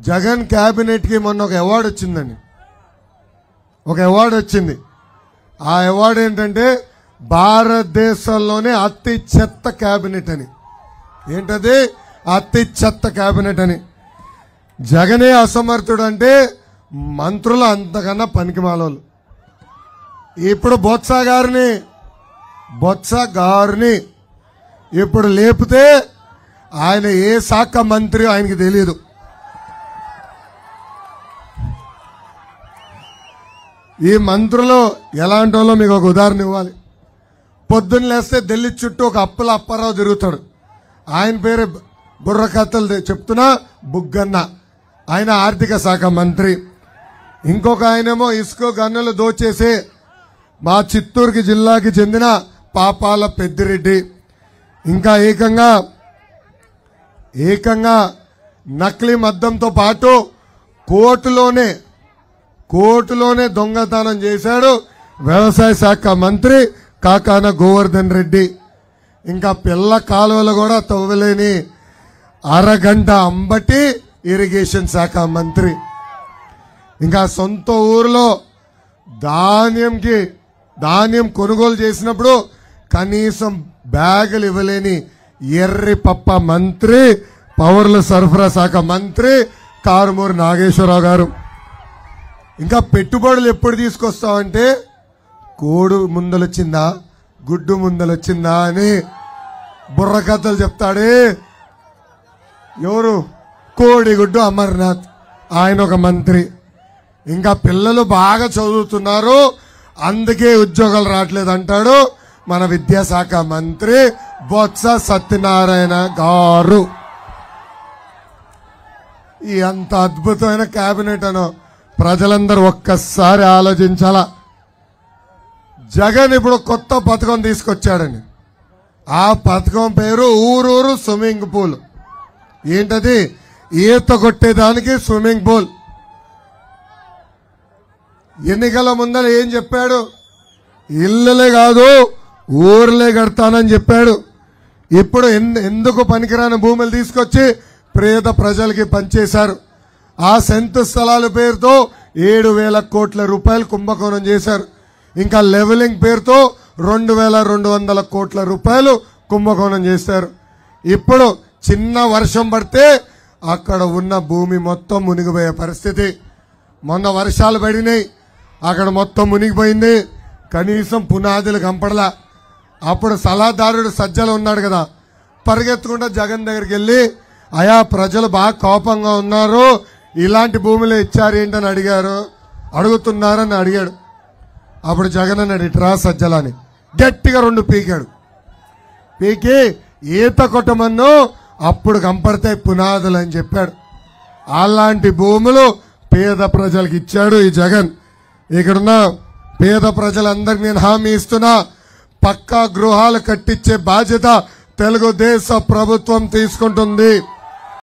Jagan cabinet కి మొన్న ఒక అవార్డు వచ్చిందండి. ఒక అవార్డు వచ్చింది. ఆ అవార్డు ఏంటంటే భారతదేశంలోనే అతి చెత్త క్యాబినెట్ అని. ఏంటది? అతి చెత్త క్యాబినెట్ అని. జగనే అసమర్థుడు అంటే మంత్రులు అంతకన్నా పనికిమాలోళ్ళు. ఇప్పుడు బొత్స గారిని ఇప్పుడు లేపితే ఆయన ఏ శాఖ మంత్రి ఆయనకి తెలియదు. ఈ మంత్రులు ఎలాంటి వాళ్ళో మీకు ఒక ఉదాహరణ ఇవ్వాలి. పొద్దున్న లేస్తే ఢిల్లీ చుట్టూ ఒక అప్పారావు తిరుగుతాడు. ఆయన పేరు బుర్రకథలు చెప్తున్నా బుగ్గన్న. ఆయన ఆర్థిక శాఖ మంత్రి. ఇంకొక ఆయనేమో ఇసుక గన్నులు దోచేసే మా చిత్తూరుకి జిల్లాకి చెందిన పాపాల పెద్దిరెడ్డి. ఇంకా ఏకంగా నకిలీ మద్యంతో పాటు కోర్టులోనే దొంగతనం చేశాడు వ్యవసాయ శాఖ మంత్రి కాకాన గోవర్ధన్ రెడ్డి. ఇంకా పిల్ల కాలువలు కూడా తవ్వలేని అరగంట అంబటి ఇరిగేషన్ శాఖ మంత్రి. ఇంకా సొంత ఊరిలో ధాన్యం కొనుగోలు చేసినప్పుడు కనీసం బ్యాగులు ఇవ్వలేని ఎర్రి పప్ప మంత్రి, పౌరుల సరఫరా శాఖ మంత్రి కారుమూరి నాగేశ్వరరావు గారు. ఇంకా పెట్టుబడులు ఎప్పుడు తీసుకొస్తామంటే కోడు ముందలొచ్చిందా గుడ్డు ముందలొచ్చిందా అని బుర్రకథలు చెప్తాడే. ఎవరు? కోడిగుడ్డు అమర్నాథ్, ఆయన ఒక మంత్రి. ఇంకా పిల్లలు బాగా చదువుతున్నారు అందుకే ఉద్యోగాలు రావట్లేదు అంటాడు మన విద్యాశాఖ మంత్రి బొత్స సత్యనారాయణ గారు. ఈ అంత అద్భుతమైన కేబినెట్ అనో ప్రజలందరూ ఒక్కసారి ఆలోచించాలా. జగన్ ఇప్పుడు కొత్త పథకం తీసుకొచ్చాడని. ఆ పథకం పేరు ఊరూరు స్విమ్మింగ్ పూల్. ఏంటది? ఈత కొట్టేదానికి స్విమ్మింగ్ పూల్. ఎన్నికల ముందర ఏం చెప్పాడు? ఇళ్ళలే కాదు ఊర్లే కడతానని చెప్పాడు. ఇప్పుడు ఎందుకు పనికిరాని భూములు తీసుకొచ్చి పేద ప్రజలకి పనిచేశారు. ఆ సెంటు స్థలాల పేరుతో 7,000 కోట్ల రూపాయలు కుంభకోణం చేశారు. ఇంకా లెవెలింగ్ పేరుతో 2,200 కోట్ల రూపాయలు కుంభకోణం చేశారు. ఇప్పుడు చిన్న వర్షం పడితే అక్కడ ఉన్న భూమి మొత్తం మునిగిపోయే పరిస్థితి. మొన్న వర్షాలు పడినాయి, అక్కడ మొత్తం మునిగిపోయింది. కనీసం పునాదులు కంపడలా. అప్పుడు సలహాదారుడు సజ్జలు ఉన్నాడు కదా, పరిగెత్తుకుంటా జగన్ దగ్గరికి వెళ్ళి అయా ప్రజలు బాగా కోపంగా ఉన్నారు, ఇలాంటి భూములు ఇచ్చారు ఏంటని అడుగుతున్నారని అడిగాడు. అప్పుడు జగన్ అన్నాడు ఇట్రా సజ్జలని గట్టిగా 2 పీకాడు. పీకి ఈత కొట్టమన్ను అప్పుడు కంపడతాయి పునాదులు అని చెప్పాడు. అలాంటి భూములు పేద ప్రజలకు ఇచ్చాడు ఈ జగన్. ఇక్కడున్న పేద ప్రజలందరికీ నేను హామీ ఇస్తున్నా, పక్కా గృహాలు కట్టించే బాధ్యత తెలుగుదేశం ప్రభుత్వం తీసుకుంటుంది.